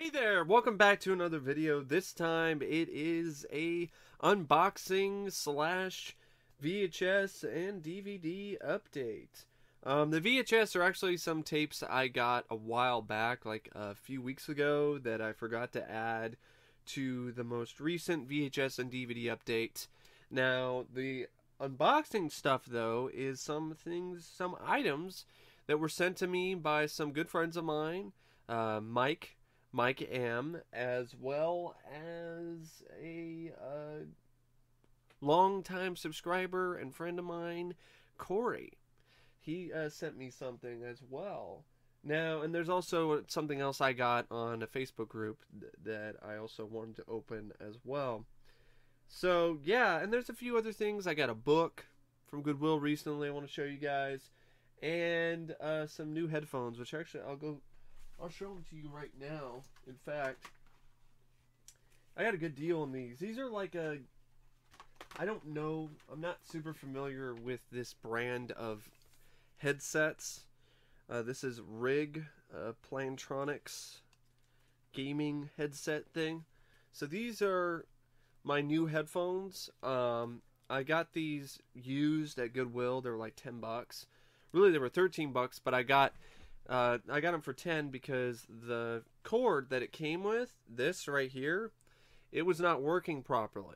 Hey there, welcome back to another video. This time it is a unboxing slash VHS and DVD update. The VHS are actually some tapes I got a while back, like a few weeks ago, that I forgot to add to the most recent VHS and DVD update. Now, the unboxing stuff, though, is some items that were sent to me by some good friends of mine, Mike M, as well as a longtime subscriber and friend of mine, Corey. He sent me something as well. Now, and there's also something else I got on a Facebook group that I also wanted to open as well. So, yeah, and there's a few other things. I got a book from Goodwill recently I want to show you guys. And some new headphones, which actually I'll show them to you right now. In fact, I got a good deal on these. These are like I don't know, I'm not super familiar with this brand of headsets. This is Rig Plantronics gaming headset thing. So these are my new headphones. I got these used at Goodwill. They were like $10. Really, they were $13, but I got them for 10 because the cord that it came with, this right here, it was not working properly.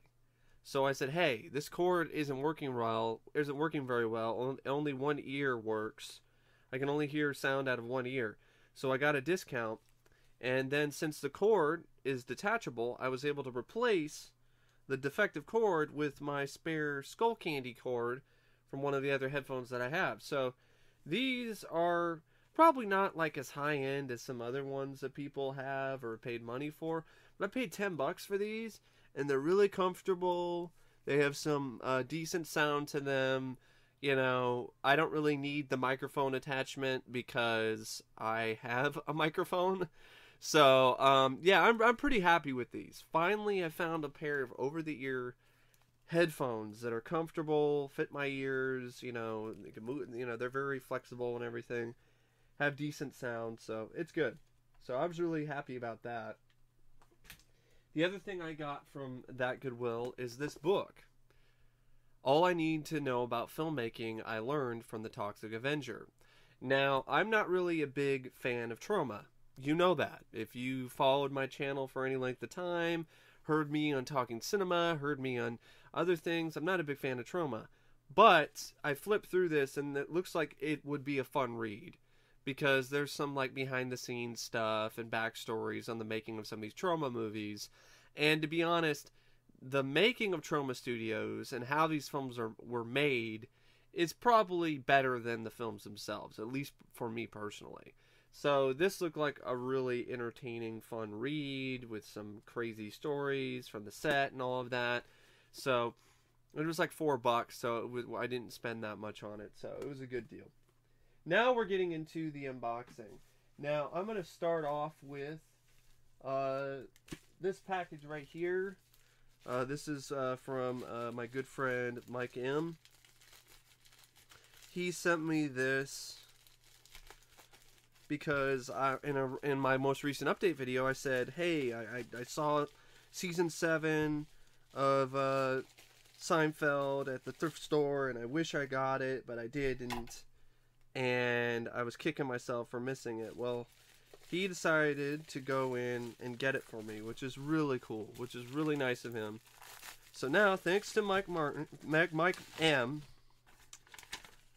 So I said, hey, this cord isn't working very well. Only one ear works. I can only hear sound out of one ear. So I got a discount. And then since the cord is detachable, I was able to replace the defective cord with my spare Skull Candy cord from one of the other headphones that I have. So these are probably not like as high end as some other ones that people have or paid money for, but I paid $10 for these, and they're really comfortable. They have some decent sound to them. You know, I don't really need the microphone attachment because I have a microphone. So, yeah, I'm pretty happy with these. Finally, I found a pair of over-the-ear headphones that are comfortable, fit my ears. You know, they can move. You know, they're very flexible and everything. Have decent sound, so it's good. So I was really happy about that. The other thing I got from that Goodwill is this book. All I Need to Know About Filmmaking I Learned from the Toxic Avenger. Now, I'm not really a big fan of Troma. You know that. If you followed my channel for any length of time, heard me on Talking Cinema, heard me on other things, I'm not a big fan of Troma. But I flipped through this and it looks like it would be a fun read, because there's some like behind the scenes stuff and backstories on the making of some of these Troma movies. And to be honest, the making of Troma Studios and how these films were made is probably better than the films themselves, at least for me personally. So this looked like a really entertaining, fun read with some crazy stories from the set and all of that. So it was like $4, so I didn't spend that much on it, so it was a good deal. Now we're getting into the unboxing. Now I'm going to start off with this package right here. This is from my good friend Mike M. He sent me this because in my most recent update video I said, hey, I saw season 7 of Seinfeld at the thrift store and I wish I got it, but I didn't. And I was kicking myself for missing it. Well, he decided to go in and get it for me, which is really cool, which is really nice of him. So now, thanks to Mike M.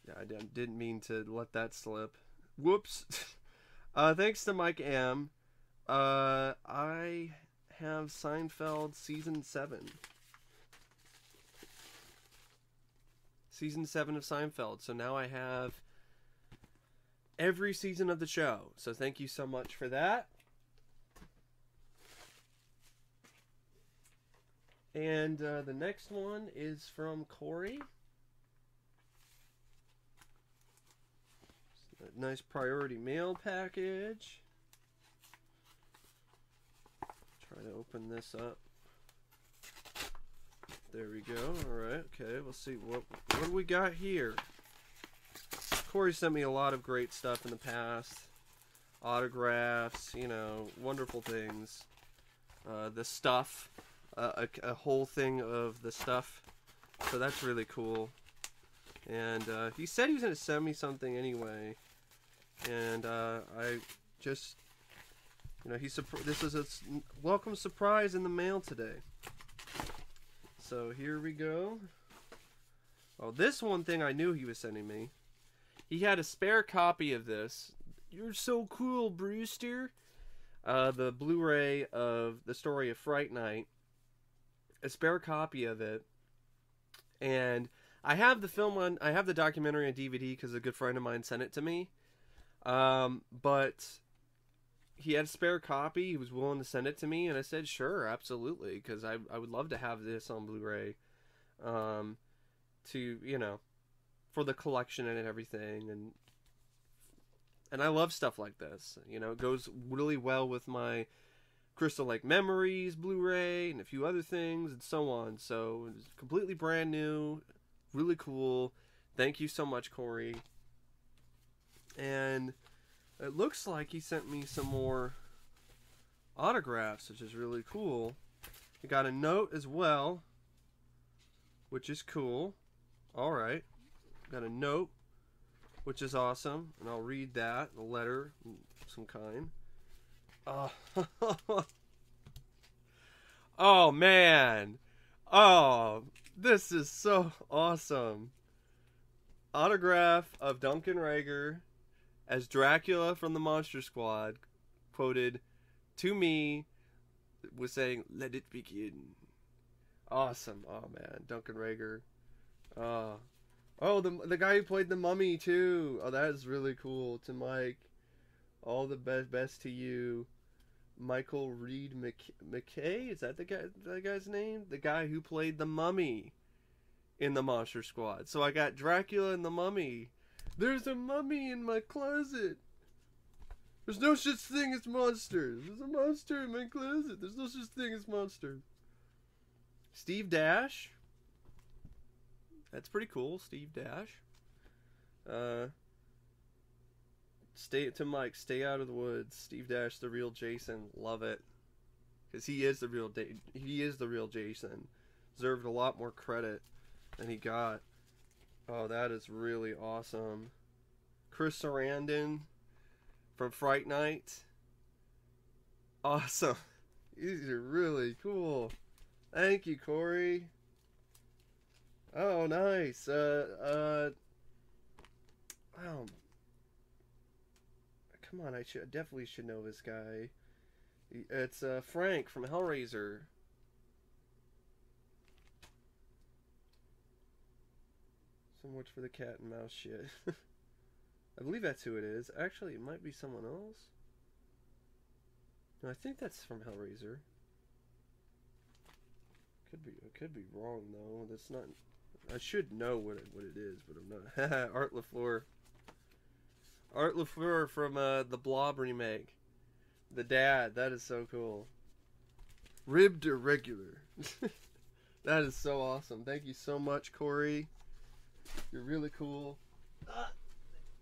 Yeah, I didn't mean to let that slip. Whoops. Thanks to Mike M. I have Seinfeld season 7. Season 7 of Seinfeld. So now I have every season of the show. So thank you so much for that. And the next one is from Corey. A nice priority mail package. Try to open this up. There we go. Alright, okay, we'll see what do we got here. Corey sent me a lot of great stuff in the past. autographs, you know, wonderful things. The stuff, a whole thing of the stuff. So that's really cool. And he said he was going to send me something anyway. And I just, you know, this is a welcome surprise in the mail today. So here we go. Oh, this one thing I knew he was sending me. He had a spare copy of this. You're so cool, Brewster. The Blu-ray of the story of Fright Night. A spare copy of it. And I have the film on, I have the documentary on DVD because a good friend of mine sent it to me. But he had a spare copy. He was willing to send it to me. And I said, sure, absolutely. Because I would love to have this on Blu-ray. To, you know, for the collection and everything. And I love stuff like this. You know, it goes really well with my Crystal Lake Memories Blu-ray and a few other things and so on. So it's completely brand new, really cool. Thank you so much, Corey. And it looks like he sent me some more autographs, which is really cool. He got a note as well, which is cool. All right, got a note, which is awesome, and I'll read that, a letter of some kind. Oh, man. Oh, this is so awesome. Autograph of Duncan Rager as Dracula from the Monster Squad, quoted to me, was saying, "Let it begin." Awesome. Oh, man. Duncan Rager. Oh, the guy who played the Mummy too. Oh, that is really cool. To Mike, all the best to you, Michael Reed McKay. Is that the guy's name? The guy who played the Mummy in the Monster Squad. So I got Dracula and the Mummy. There's a mummy in my closet. There's no such thing as monsters. There's a monster in my closet. There's no such thing as monsters. Steve Dash. That's pretty cool, Steve Dash. Stay out of the woods. Steve Dash, the real Jason, love it, because he is the real Jason. Deserved a lot more credit than he got. Oh, that is really awesome. Chris Sarandon from Fright Night. Awesome. These are really cool. Thank you, Corey. Oh, nice. Wow. Come on, I definitely should know this guy. It's Frank from Hellraiser. So much for the cat and mouse shit. I believe that's who it is. Actually, it might be someone else. No, I think that's from Hellraiser. Could be wrong though. That's not. I should know what it is, but I'm not. Art LaFleur. Art LaFleur from the Blob remake. The dad. That is so cool. Ribbed or regular. That is so awesome. Thank you so much, Corey. You're really cool. They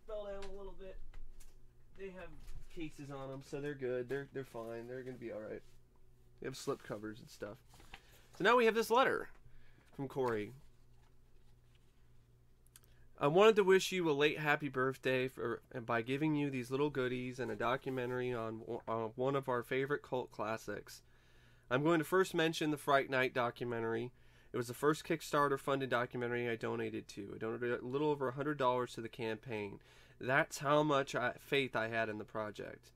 fell down a little bit. They have cases on them, so they're good. They're fine. They're gonna be all right. They have slip covers and stuff. So now we have this letter from Corey. I wanted to wish you a late happy birthday by giving you these little goodies and a documentary on one of our favorite cult classics. I'm going to first mention the Fright Night documentary. It was the first Kickstarter funded documentary I donated to. I donated a little over $100 to the campaign. That's how much faith I had in the project.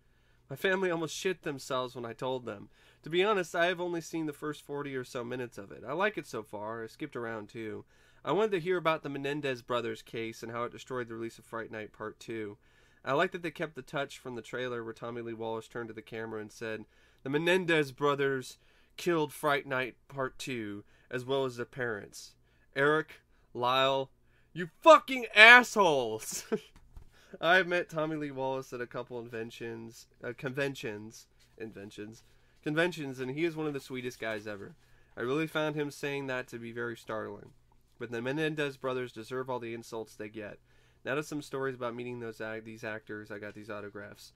My family almost shit themselves when I told them. To be honest, I have only seen the first 40 or so minutes of it. I like it so far. I skipped around too. I wanted to hear about the Menendez brothers case and how it destroyed the release of Fright Night Part 2. I like that they kept the touch from the trailer where Tommy Lee Wallace turned to the camera and said, "The Menendez brothers killed Fright Night Part 2, as well as their parents. Eric, Lyle, you fucking assholes!" I've met Tommy Lee Wallace at a couple conventions, and he is one of the sweetest guys ever. I really found him saying that to be very startling. But the Menendez brothers deserve all the insults they get. Now to some stories about meeting these actors. I got these autographs.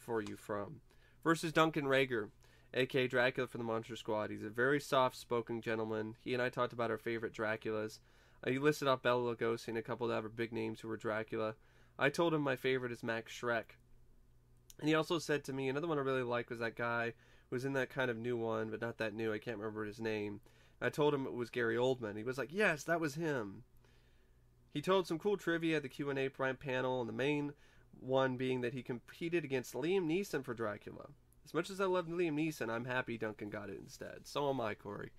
for you from. First is Duncan Rager, aka Dracula from the Monster Squad. He's a very soft-spoken gentleman. He and I talked about our favorite Draculas. He listed off Bela Lugosi and a couple of other big names who were Dracula. I told him my favorite is Max Schreck. And he also said to me, another one I really liked was that guy who was in that kind of new one, but not that new. I can't remember his name. I told him it was Gary Oldman. He was like, yes, that was him. He told some cool trivia at the Q&A panel, and the main one being that he competed against Liam Neeson for Dracula. As much as I love Liam Neeson, I'm happy Duncan got it instead. So am I, Corey.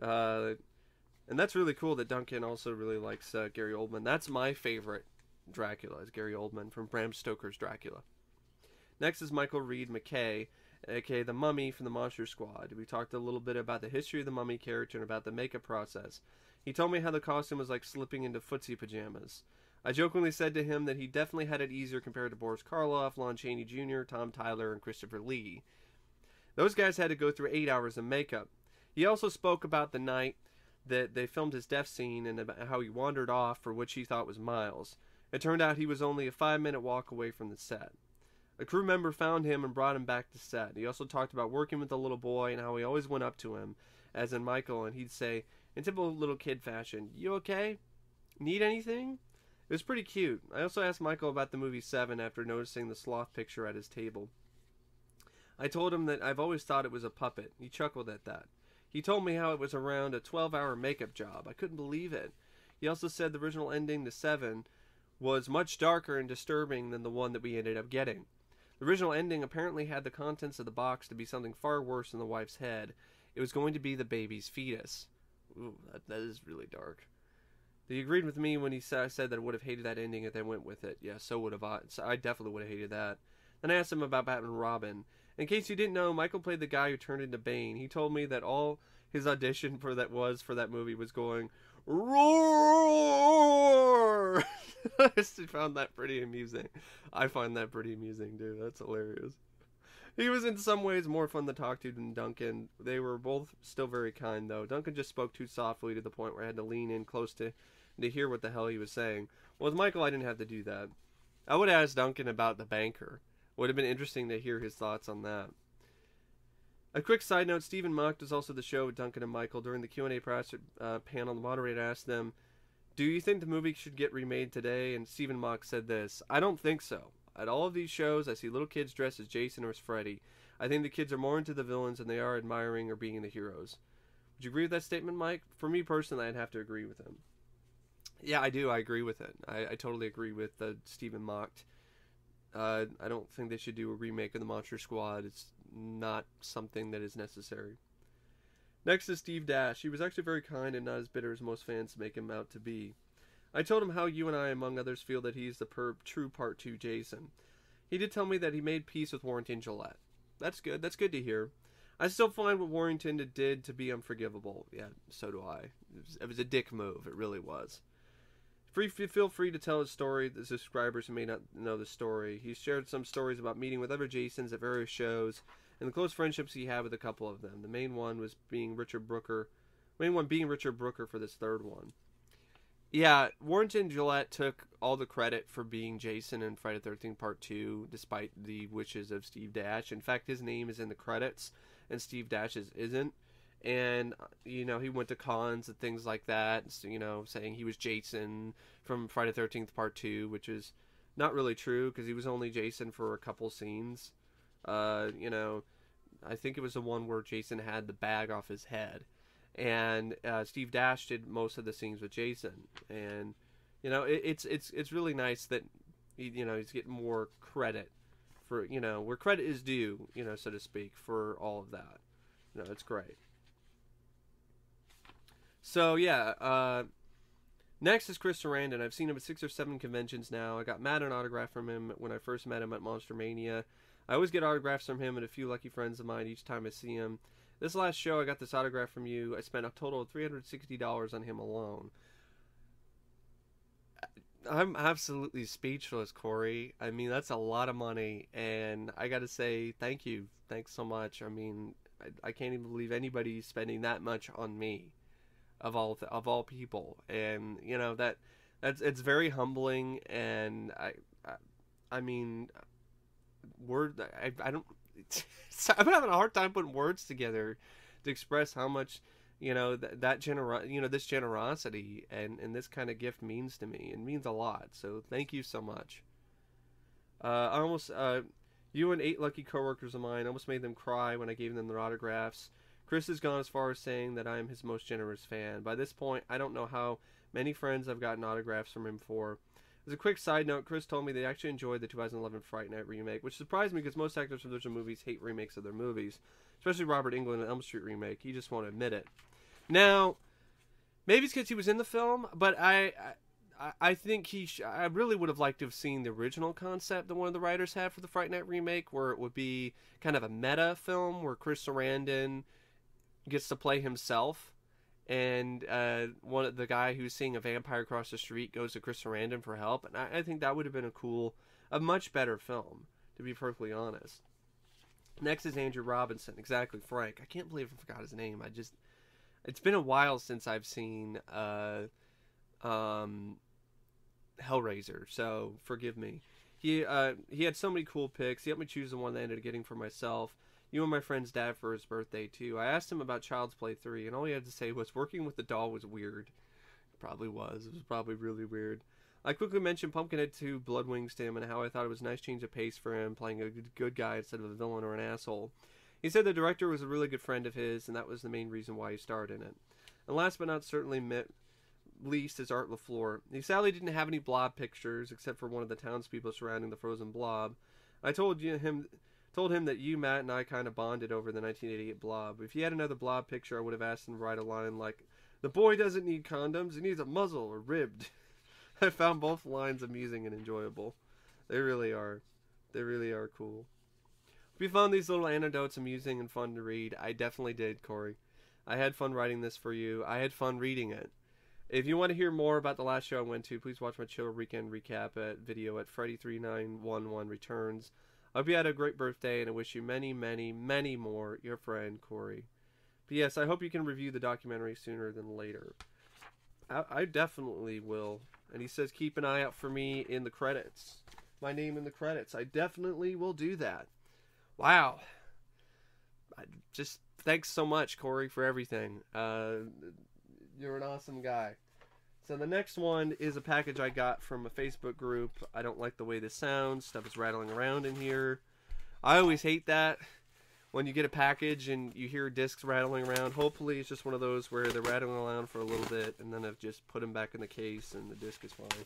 And that's really cool that Duncan also really likes Gary Oldman. That's my favorite Dracula, is Gary Oldman from Bram Stoker's Dracula. Next is Michael Reed McKay, aka the Mummy from the Monster Squad. We talked a little bit about the history of the Mummy character and about the makeup process. He told me how the costume was like slipping into footsie pajamas. I jokingly said to him that he definitely had it easier compared to Boris Karloff, Lon Chaney Jr., Tom Tyler, and Christopher Lee. Those guys had to go through 8 hours of makeup. He also spoke about the night that they filmed his death scene and about how he wandered off for which he thought was miles. It turned out he was only a 5-minute walk away from the set. A crew member found him and brought him back to set. He also talked about working with the little boy and how he always went up to him, as in Michael, and he'd say, in typical little kid fashion, "You okay? Need anything?" It was pretty cute. I also asked Michael about the movie Seven after noticing the sloth picture at his table. I told him that I've always thought it was a puppet. He chuckled at that. He told me how it was around a 12-hour makeup job. I couldn't believe it. He also said the original ending to Seven was much darker and disturbing than the one that we ended up getting. The original ending apparently had the contents of the box to be something far worse than the wife's head. It was going to be the baby's fetus. Ooh, that is really dark. He agreed with me when I said that I would have hated that ending if they went with it. Yeah, so would have I. So I definitely would have hated that. Then I asked him about Batman and Robin. In case you didn't know, Michael played the guy who turned into Bane. He told me that all his audition for that movie was going, "Roar!" I just found that pretty amusing. I find that pretty amusing, dude. That's hilarious. He was in some ways more fun to talk to than Duncan. They were both still very kind, though. Duncan just spoke too softly to the point where I had to lean in close to hear what the hell he was saying. Well, with Michael, I didn't have to do that. I would have asked Duncan about the banker. Would have been interesting to hear his thoughts on that. A quick side note, Stephen Mock was also the show with Duncan and Michael. During the Q&A panel, the moderator asked them, "Do you think the movie should get remade today?" And Stephen Mock said this, "I don't think so. At all of these shows, I see little kids dressed as Jason or as Freddy. I think the kids are more into the villains than they are admiring or being the heroes." Would you agree with that statement, Mike? For me personally, I'd have to agree with him. Yeah, I do. I agree with it. I totally agree with Stephen Mock. I don't think they should do a remake of the Monster Squad. It's not something that is necessary. Next is Steve Dash. He was actually very kind and not as bitter as most fans make him out to be. I told him how you and I, among others, feel that he's the true Part 2 Jason. He did tell me that he made peace with Warrington Gillette. That's good. That's good to hear. I still find what Warrington did to be unforgivable. Yeah, so do I. It was a dick move. It really was. Feel free to tell his story to subscribers who may not know the story. He shared some stories about meeting with other Jasons at various shows and the close friendships he had with a couple of them. The main one being Richard Brooker for this third one. Yeah, Warrington Gillette took all the credit for being Jason in Friday the 13th Part 2, despite the wishes of Steve Dash. In fact, his name is in the credits, and Steve Dash's isn't. And, he went to cons and things like that, saying he was Jason from Friday the 13th Part 2, which is not really true, because he was only Jason for a couple scenes. I think it was the one where Jason had the bag off his head. And Steve Dash did most of the scenes with Jason, and it's really nice that he's getting more credit for where credit is due, so to speak, for all of that. It's great. So yeah, next is Chris Sarandon. I've seen him at 6 or 7 conventions now. I got mad an autograph from him when I first met him at Monster Mania. I always get autographs from him and a few lucky friends of mine each time I see him. This last show, I got this autograph from you. I spent a total of $360 on him alone. I'm absolutely speechless, Corey. I mean, that's a lot of money, and I got to say thank you. Thanks so much. I mean, I can't even believe anybody's spending that much on me, of all people. And it's very humbling, and I mean, I don't. I'm having a hard time putting words together to express how much, this generosity and this kind of gift means to me. It means a lot. So thank you so much. You and 8 lucky coworkers of mine almost made them cry when I gave them their autographs. Chris has gone as far as saying that I am his most generous fan. By this point, I don't know how many friends I've gotten autographs from him for. As a quick side note, Chris told me they actually enjoyed the 2011 Fright Night remake, which surprised me because most actors from those movies hate remakes of their movies, especially Robert Englund and Elm Street remake. He just won't admit it. Now, maybe it's because he was in the film, but I think I really would have liked to have seen the original concept that one of the writers had for the Fright Night remake, where it would be kind of a meta film where Chris Sarandon gets to play himself, and one of the guy who's seeing a vampire across the street goes to Chris Sarandon for help, and I think that would have been a much better film, to be perfectly honest. Next is Andrew Robinson, exactly, Frank. I can't believe I forgot his name. It's been a while since I've seen Hellraiser, so forgive me. He had so many cool picks. He helped me choose the one that I ended up getting for myself. You and my friend's dad for his birthday too. I asked him about Child's Play 3, and all he had to say was working with the doll was weird. It probably was. It was probably really weird. I quickly mentioned Pumpkinhead 2 Blood Wings to him and how I thought it was a nice change of pace for him, playing a good guy instead of a villain or an asshole. He said the director was a really good friend of his, and that was the main reason why he starred in it. And last but not certainly least is Art LaFleur. He sadly didn't have any blob pictures, except for one of the townspeople surrounding the frozen blob. I told him that you, Matt, and I kind of bonded over the 1988 blob. If he had another blob picture, I would have asked him to write a line like, "The boy doesn't need condoms, he needs a muzzle or ribbed." I found both lines amusing and enjoyable. They really are. They really are cool. If you found these little anecdotes amusing and fun to read, I definitely did, Corey. I had fun writing this for you. I had fun reading it. If you want to hear more about the last show I went to, please watch my chill weekend recap video at Freddy3911 Returns. I hope you had a great birthday, and I wish you many, many, many more. Your friend, Corey. But yes, I hope you can review the documentary sooner than later. I definitely will. And he says, keep an eye out for me in the credits. My name in the credits. I definitely will do that. Wow. Thanks so much, Corey, for everything. You're an awesome guy. So the next one is a package I got from a Facebook group. I don't like the way this sounds. Stuff is rattling around in here. I always hate that when you get a package and you hear discs rattling around. Hopefully it's just one of those where they're rattling around for a little bit and then I've just put them back in the case and the disc is fine.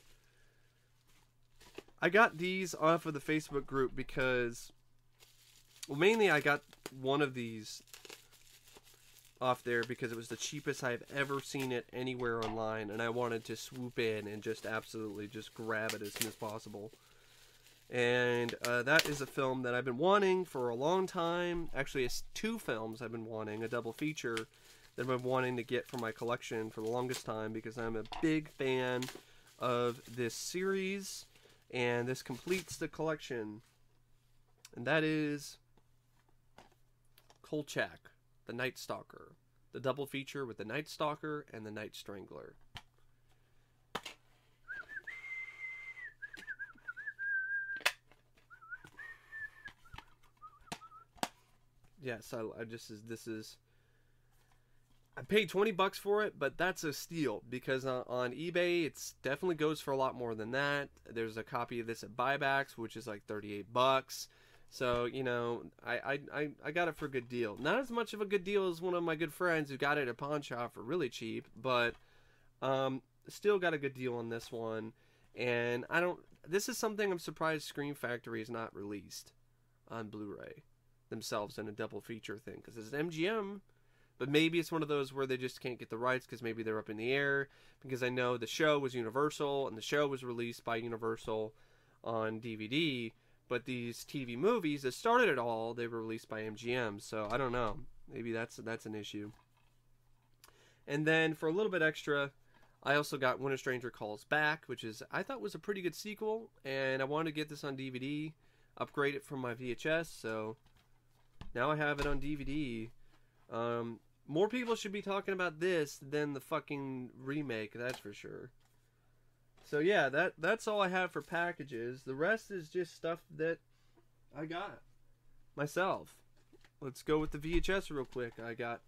I got these off of the Facebook group because, well, mainly I got one of these off there because it was the cheapest I've ever seen it anywhere online, and I wanted to swoop in and just absolutely just grab it as soon as possible. And that is a film that I've been wanting for a long time. Actually, it's 2 films I've been wanting, a double feature that I've been wanting to get for my collection for the longest time because I'm a big fan of this series, and this completes the collection. And that is Kolchak, the Night Stalker. The double feature with the Night Stalker and the Night Strangler. Yes, I paid $20 for it, but that's a steal because on eBay it's definitely goes for a lot more than that. There's a copy of this at Buybacks, which is like $38. So, you know, I got it for a good deal. Not as much of a good deal as one of my good friends who got it at a pawn shop for really cheap, but still got a good deal on this one. And this is something I'm surprised Scream Factory is not released on Blu-ray themselves in a double feature thing, because it's an MGM, but maybe it's one of those where they just can't get the rights because maybe they're up in the air, because I know the show was Universal and the show was released by Universal on DVD. But these TV movies that started it all, they were released by MGM. So I don't know. Maybe that's an issue. And then for a little bit extra, I also got When a Stranger Calls Back, which I thought was a pretty good sequel. And I wanted to get this on DVD, upgrade it from my VHS. So now I have it on DVD. More people should be talking about this than the fucking remake, that's for sure. So yeah, that's all I have for packages. The rest is just stuff that I got myself. Let's go with the VHS real quick. I got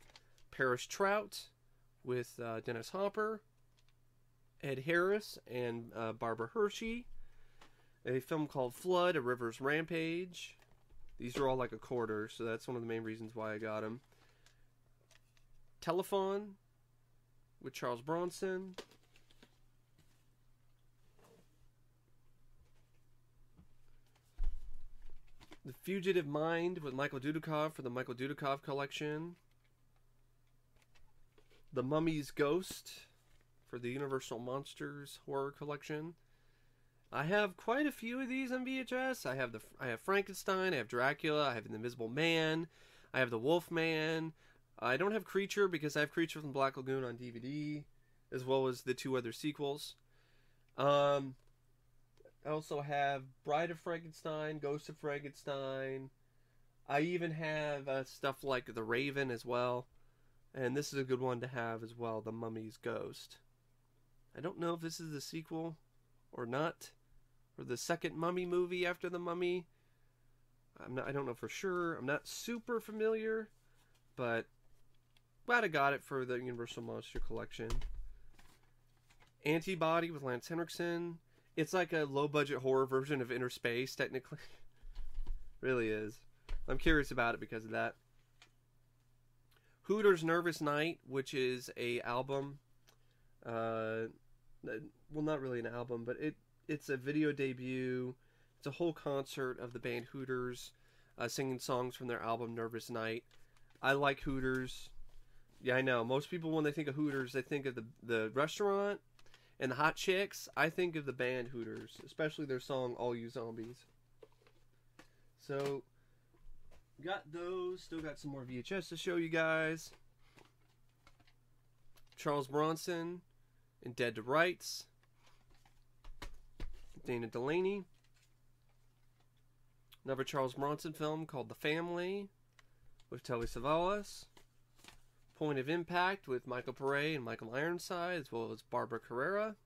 Paris Trout with Dennis Hopper, Ed Harris, and Barbara Hershey. A film called Flood, A River's Rampage. These are all like a quarter, so that's one of the main reasons why I got them. Telephone with Charles Bronson. The Fugitive Mind with Michael Dudikoff for the Michael Dudikoff collection. The Mummy's Ghost for the Universal Monsters horror collection. I have quite a few of these on VHS. I have Frankenstein, I have Dracula, I have The Invisible Man, I have The Wolf Man. I don't have Creature because I have Creature from the Black Lagoon on DVD, as well as the 2 other sequels. I also have Bride of Frankenstein, Ghost of Frankenstein. I even have stuff like The Raven as well. And this is a good one to have as well, The Mummy's Ghost. I don't know if this is the sequel or not, or the second Mummy movie after The Mummy. I don't know for sure. I'm not super familiar, but glad I got it for the Universal Monster Collection. Antibody with Lance Henriksen. It's like a low-budget horror version of Inner Space, technically. Really is. I'm curious about it because of that. Hooters Nervous Night, which is a album. Well, not really an album, but it's a video debut. It's a whole concert of the band Hooters singing songs from their album Nervous Night. I like Hooters. Yeah, I know. Most people, when they think of Hooters, they think of the restaurant and the hot chicks. I think of the band Hooters, especially their song All You Zombies. So, got those. Still got some more VHS to show you guys. Charles Bronson in Dead to Rights. Dana Delaney. Another Charles Bronson film called The Family with Telly Savalas. Point of Impact with Michael Pare and Michael Ironside, as well as Barbara Carrera.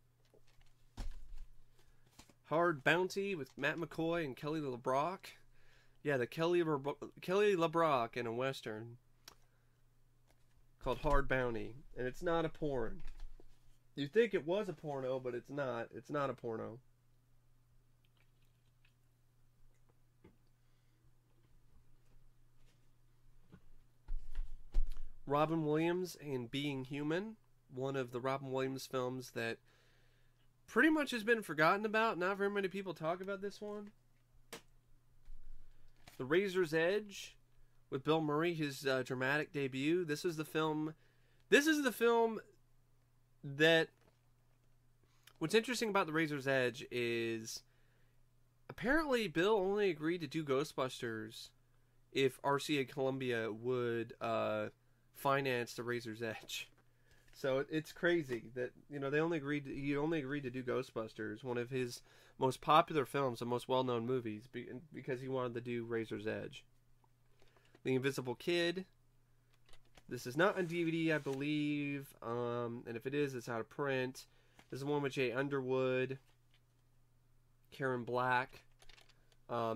Hard Bounty with Matt McCoy and Kelly LeBrock. Yeah, the Kelly LeBrock in a Western called Hard Bounty. And it's not a porn. You'd think it was a porno, but it's not. It's not a porno. Robin Williams and Being Human, one of the Robin Williams films that pretty much has been forgotten about. Not very many people talk about this one. The Razor's Edge with Bill Murray, his dramatic debut. This is the film that... What's interesting about The Razor's Edge is apparently Bill only agreed to do Ghostbusters if RCA Columbia would finance The Razor's Edge. So it's crazy that, you know, he only agreed to do Ghostbusters, one of his most popular films, the most well-known movies, because he wanted to do Razor's Edge. The Invisible Kid. This is not on DVD, I believe, and if it is, it's out of print. This is one with Jay Underwood, Karen Black.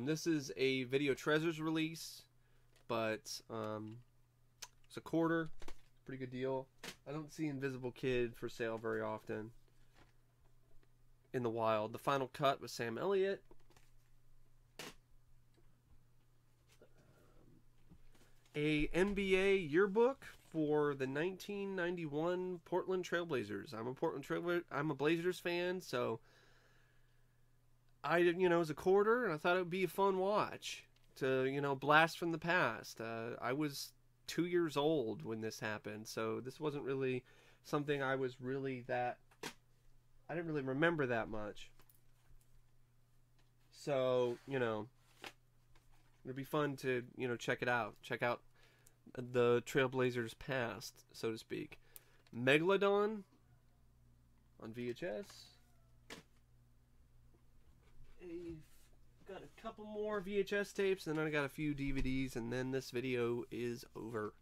This is a Video Treasures release, but it's a quarter. Pretty good deal. I don't see Invisible Kid for sale very often in the wild. The Final Cut with Sam Elliott. A NBA yearbook for the 1991 Portland Trailblazers. I'm a Blazers fan, so it was a quarter, and I thought it would be a fun watch to, blast from the past. I was 2 years old when this happened, so this wasn't really something I didn't really remember that much. So, it'd be fun to, check it out. Check out the Trailblazers past, so to speak. Megalodon on VHS. I've got a couple more VHS tapes, and then I got a few DVDs, and then this video is over.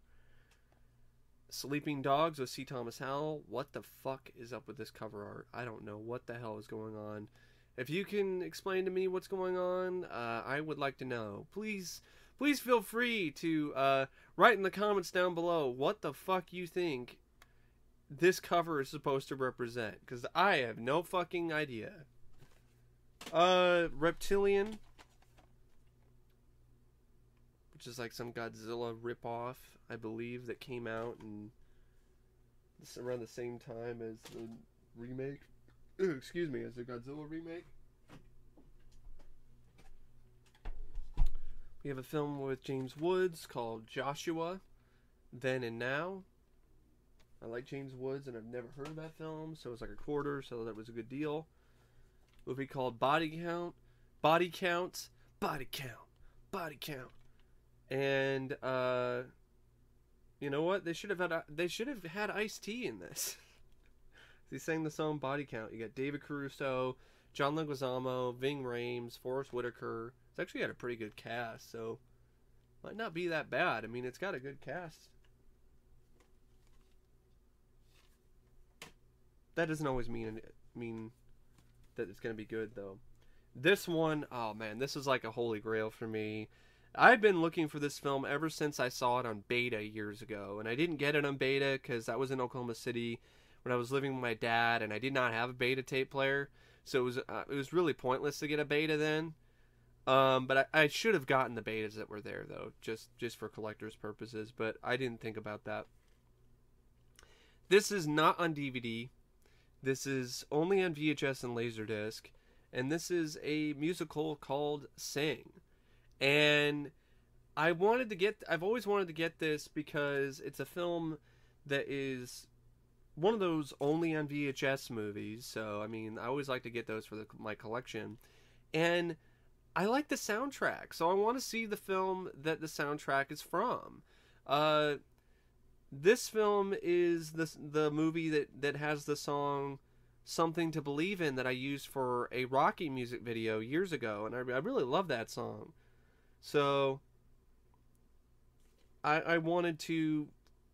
Sleeping Dogs with C. Thomas Howell. What the fuck is up with this cover art? I don't know what the hell is going on. If you can explain to me what's going on, I would like to know. Please feel free to write in the comments down below what the fuck you think this cover is supposed to represent, because I have no fucking idea. Reptilian, which is like some Godzilla ripoff, I believe, that came out around the same time as the remake. Excuse me, as the Godzilla remake. We have a film with James Woods called Joshua, Then and Now. I like James Woods, and I've never heard of that film, so it's like a quarter, so that was a good deal. Movie called Body Count, Body Count, Body Count, Body Count. And you know what? They should have had Ice-T in this. He sang the song Body Count. You got David Caruso, John Leguizamo, Ving Rhames, Forrest Whitaker. It's actually got a pretty good cast, so might not be that bad. I mean, it's got a good cast. That doesn't always mean that it's going to be good, though. This one, oh man, this is like a holy grail for me. I've been looking for this film ever since I saw it on beta years ago, and I didn't get it on beta because I was in Oklahoma City when I was living with my dad, and I did not have a beta tape player, so it was really pointless to get a beta then. But I should have gotten the betas that were there, though, just for collector's purposes, but I didn't think about that. This is not on DVD. This is only on VHS and Laserdisc, and this is a musical called Sing. And I've always wanted to get this because it's a film that is one of those only on VHS movies, so I mean, I always like to get those for my collection. And I like the soundtrack, so I want to see the film that the soundtrack is from. This film is the movie that has the song Something to Believe In that I used for a Rocky music video years ago, and I really love that song. So I wanted to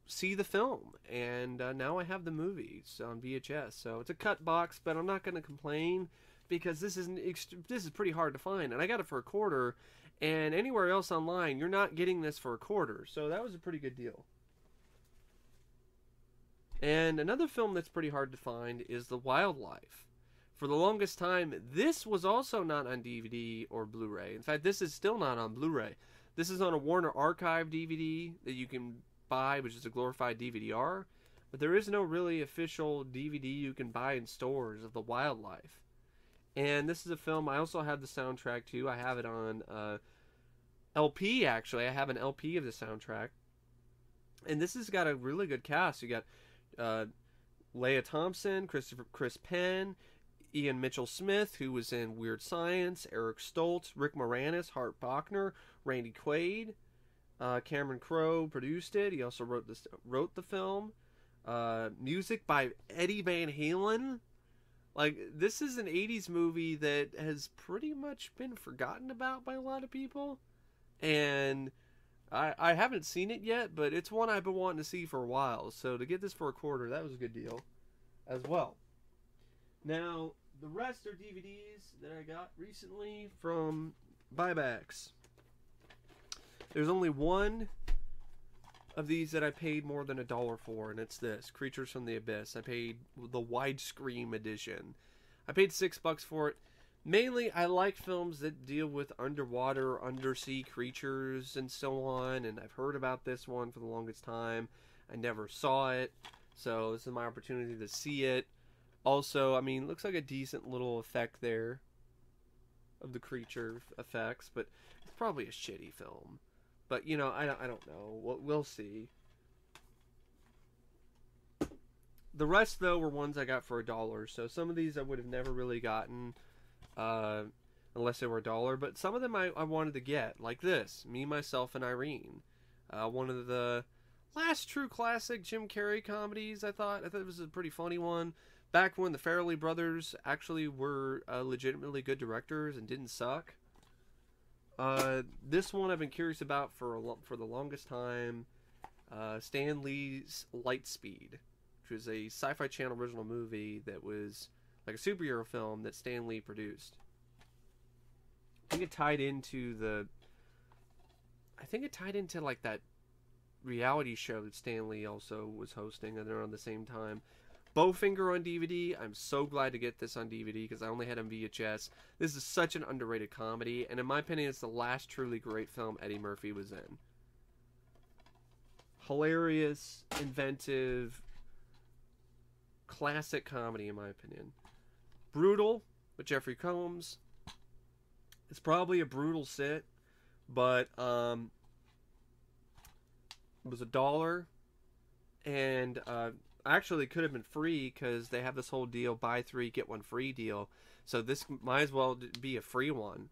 see the film, and now I have the movies on VHS. So it's a cut box, but I'm not going to complain because this is pretty hard to find, and I got it for a quarter, and anywhere else online you're not getting this for a quarter, so that was a pretty good deal. And another film that's pretty hard to find is The Wildlife. For the longest time, this was also not on DVD or Blu-ray. In fact, this is still not on Blu-ray. This is on a Warner Archive DVD that you can buy, which is a glorified DVD-R. But there is no really official DVD you can buy in stores of The Wildlife. And this is a film, I also have the soundtrack too. I have it on LP, actually. I have an LP of the soundtrack. And this has got a really good cast. You got Leah Thompson, Chris Penn, Ian Mitchell-Smith, who was in Weird Science, Eric Stoltz, Rick Moranis, Hart Bachner, Randy Quaid. Cameron Crowe produced it. He also wrote the film. Music by Eddie Van Halen. Like, this is an 80s movie that has pretty much been forgotten about by a lot of people. And I haven't seen it yet, but it's one I've been wanting to see for a while. So to get this for a quarter, that was a good deal as well. Now, the rest are DVDs that I got recently from buybacks. There's only one of these that I paid more than $1 for, and it's this, Creatures from the Abyss. I paid the widescreen edition. I paid $6 for it. Mainly, I like films that deal with underwater, undersea creatures and so on, and I've heard about this one for the longest time. I never saw it, so this is my opportunity to see it. Also, I mean, looks like a decent little effect there of the creature effects, but it's probably a shitty film. But, you know, I don't know. We'll see. The rest, though, were ones I got for $1, so some of these I would have never really gotten unless they were $1, but some of them I wanted to get, like this, Me, Myself, and Irene. One of the last true classic Jim Carrey comedies, I thought it was a pretty funny one. Back when the Farrelly brothers actually were legitimately good directors and didn't suck. This one I've been curious about for the longest time. Stan Lee's Lightspeed, which was a Sci-Fi Channel original movie that was like a superhero film that Stan Lee produced. I think it tied into like that reality show that Stan Lee also was hosting, and they're on the same time. Bowfinger on DVD. I'm so glad to get this on DVD because I only had it on VHS. This is such an underrated comedy, and in my opinion, it's the last truly great film Eddie Murphy was in. Hilarious, inventive, classic comedy in my opinion. Brutal with Jeffrey Combs. It's probably a brutal sit, but it was $1, and actually could have been free because they have this whole deal, buy 3 get 1 free deal. So this might as well be a free one.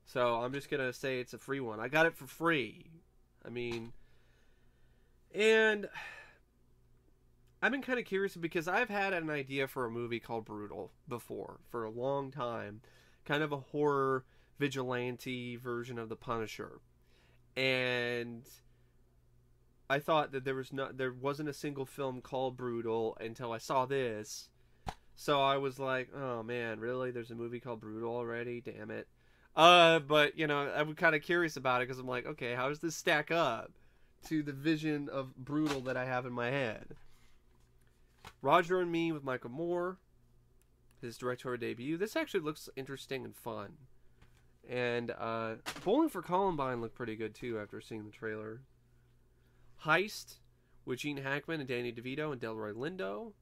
So I'm just gonna say it's a free one. I got it for free. I mean, and I've been kind of curious because I've had an idea for a movie called Brutal before for a long time, kind of a horror vigilante version of The Punisher, and I thought that there wasn't a single film called Brutal until I saw this. So I was like, oh man, really? There's a movie called Brutal already? Damn it. But, you know, I'm kind of curious about it because I'm like, okay, how does this stack up to the vision of Brutal that I have in my head? Roger and Me with Michael Moore, his directorial debut. This actually looks interesting and fun. And Bowling for Columbine looked pretty good too after seeing the trailer. Heist with Gene Hackman and Danny DeVito and Delroy Lindo.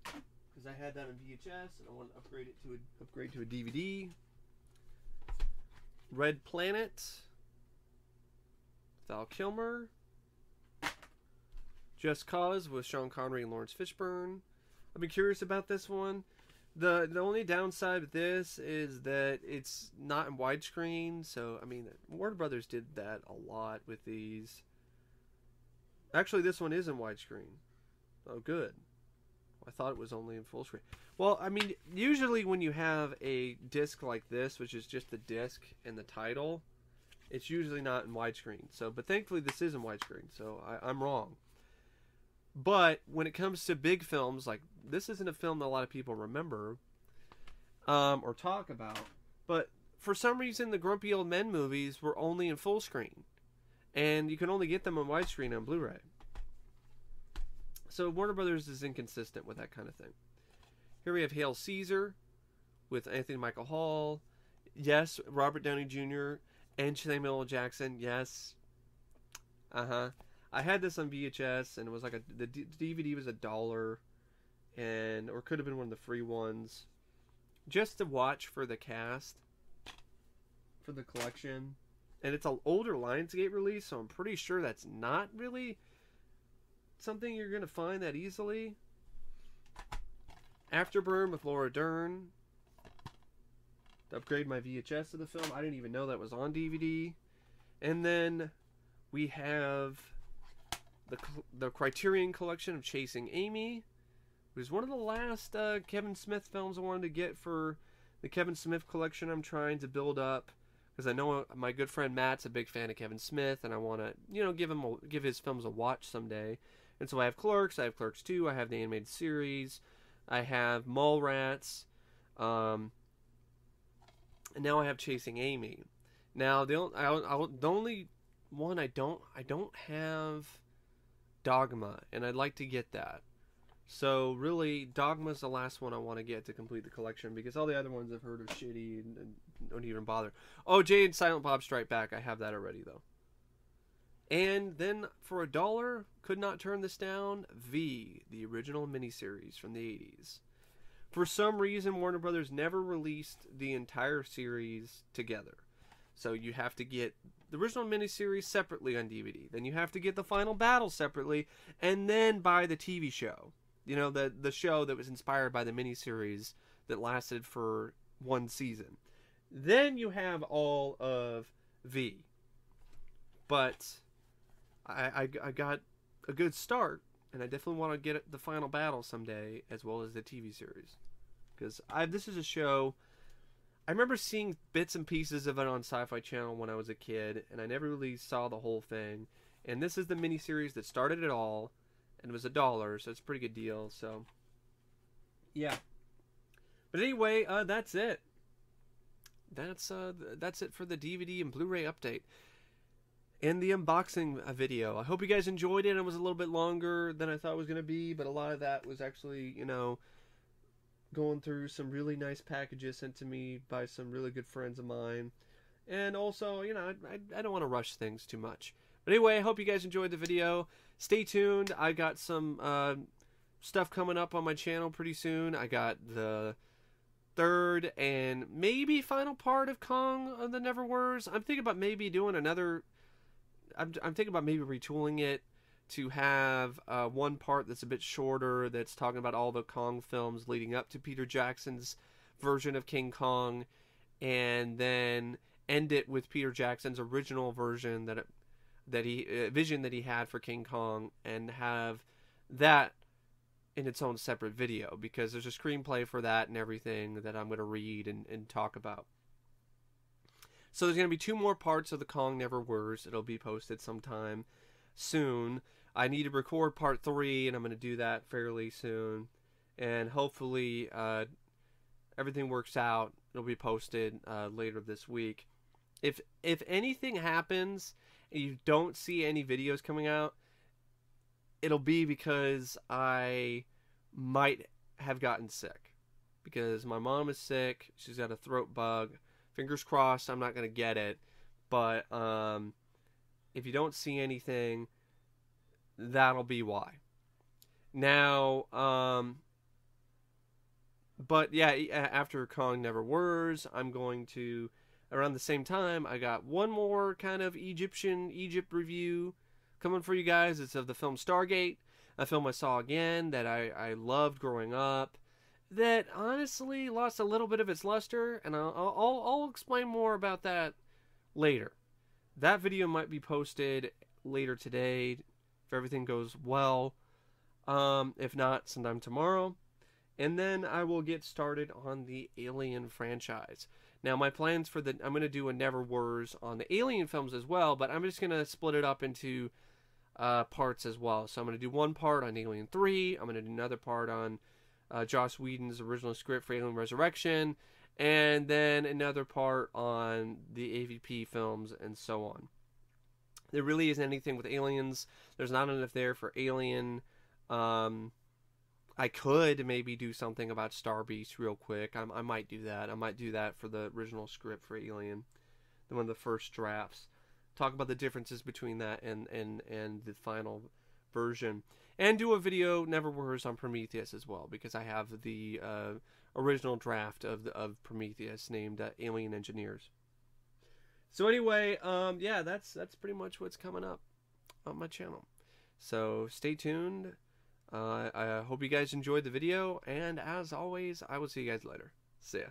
Because I had that on VHS and I want to upgrade to a DVD. Red Planet. Val Kilmer. Just Cause with Sean Connery and Lawrence Fishburne. I've been curious about this one. The only downside with this is that it's not in widescreen. So, I mean, Warner Brothers did that a lot with these. Actually, this one is in widescreen. Oh, good. I thought it was only in full screen. Well, I mean, usually when you have a disc like this, which is just the disc and the title, it's usually not in widescreen. So, but thankfully this is in widescreen, so I'm wrong. But when it comes to big films, like this isn't a film that a lot of people remember or talk about, but for some reason the Grumpy Old Men movies were only in full screen, and you can only get them on widescreen on Blu-ray. So Warner Brothers is inconsistent with that kind of thing. Here we have Hail Caesar with Anthony Michael Hall. Yes, Robert Downey Jr. and Samuel L. Jackson. Yes. I had this on VHS, and it was like the DVD was $1, or could have been one of the free ones, just to watch for the cast, for the collection. And it's an older Lionsgate release, so I'm pretty sure that's not really something you're gonna find that easily. Afterburn with Laura Dern. To upgrade my VHS of the film, I didn't even know that was on DVD. And then we have the Criterion Collection of Chasing Amy, which is one of the last Kevin Smith films I wanted to get for the Kevin Smith collection I'm trying to build up, because I know my good friend Matt's a big fan of Kevin Smith, and I want to, you know, give his films a watch someday. And so I have Clerks, I have Clerks 2, I have the animated series, I have Mallrats, and now I have Chasing Amy. Now the only one I don't have Dogma, and I'd like to get that. So really, Dogma's the last one I want to get to complete the collection, because all the other ones I've heard are shitty and don't even bother. Oh, Jay and Silent Bob Strike Back, I have that already though. And then for $1, could not turn this down, V, the original miniseries from the 80s. For some reason, Warner Brothers never released the entire series together. So you have to get the original miniseries separately on DVD. Then you have to get the final battle separately, and then buy the TV show. You know, the show that was inspired by the miniseries that lasted for one season. Then you have all of V. But I got a good start, and I definitely want to get the final battle someday, as well as the TV series. Because this is a show, I remember seeing bits and pieces of it on Sci-Fi Channel when I was a kid, and I never really saw the whole thing. And this is the miniseries that started it all, and it was $1, so it's a pretty good deal. So Yeah. But anyway, that's it. That's it for the DVD and Blu-ray update and the unboxing video. I hope you guys enjoyed it. It was a little bit longer than I thought it was going to be, but a lot of that was actually, you know, going through some really nice packages sent to me by some really good friends of mine. And also, you know, I don't want to rush things too much. But anyway, I hope you guys enjoyed the video. Stay tuned. I got some stuff coming up on my channel pretty soon. I got the third and maybe final part of Kong of the Never Wars. I'm thinking about maybe doing another... I'm thinking about maybe retooling it to have one part that's a bit shorter, that's talking about all the Kong films leading up to Peter Jackson's version of King Kong, and then end it with Peter Jackson's original version vision that he had for King Kong, and have that in its own separate video, because there's a screenplay for that and everything that I'm going to read and talk about. So there's going to be 2 more parts of the Kong Never Wars. It'll be posted sometime soon. I need to record part 3, and I'm going to do that fairly soon. And hopefully everything works out. It'll be posted later this week. If anything happens and you don't see any videos coming out, it'll be because I might have gotten sick. Because my mom is sick. She's got a throat bug. Fingers crossed I'm not going to get it. But if you don't see anything, that'll be why. Now, but yeah, after Kong Never Wars, I'm going to, around the same time, I got one more kind of Egypt review coming for you guys. It's of the film Stargate, a film I saw again that I loved growing up, that honestly lost a little bit of its luster, and I'll explain more about that later. That video might be posted later today, if everything goes well. If not, sometime tomorrow. And then I will get started on the Alien franchise. Now, my plans for I'm going to do a Never Wars on the Alien films as well, but I'm just going to split it up into parts as well. So I'm going to do one part on Alien 3. I'm going to do another part on Joss Whedon's original script for Alien Resurrection. And then another part on the AVP films and so on. There really isn't anything with Aliens. There's not enough there for Alien. I could maybe do something about Star Beast real quick. I might do that. I might do that for the original script for Alien, one of the first drafts. Talk about the differences between that and the final version. And do a video, Never Wars, on Prometheus as well, because I have the original draft of Prometheus named Alien Engineers. So anyway, yeah, that's pretty much what's coming up on my channel. So stay tuned. I hope you guys enjoyed the video, and as always, I will see you guys later. See ya.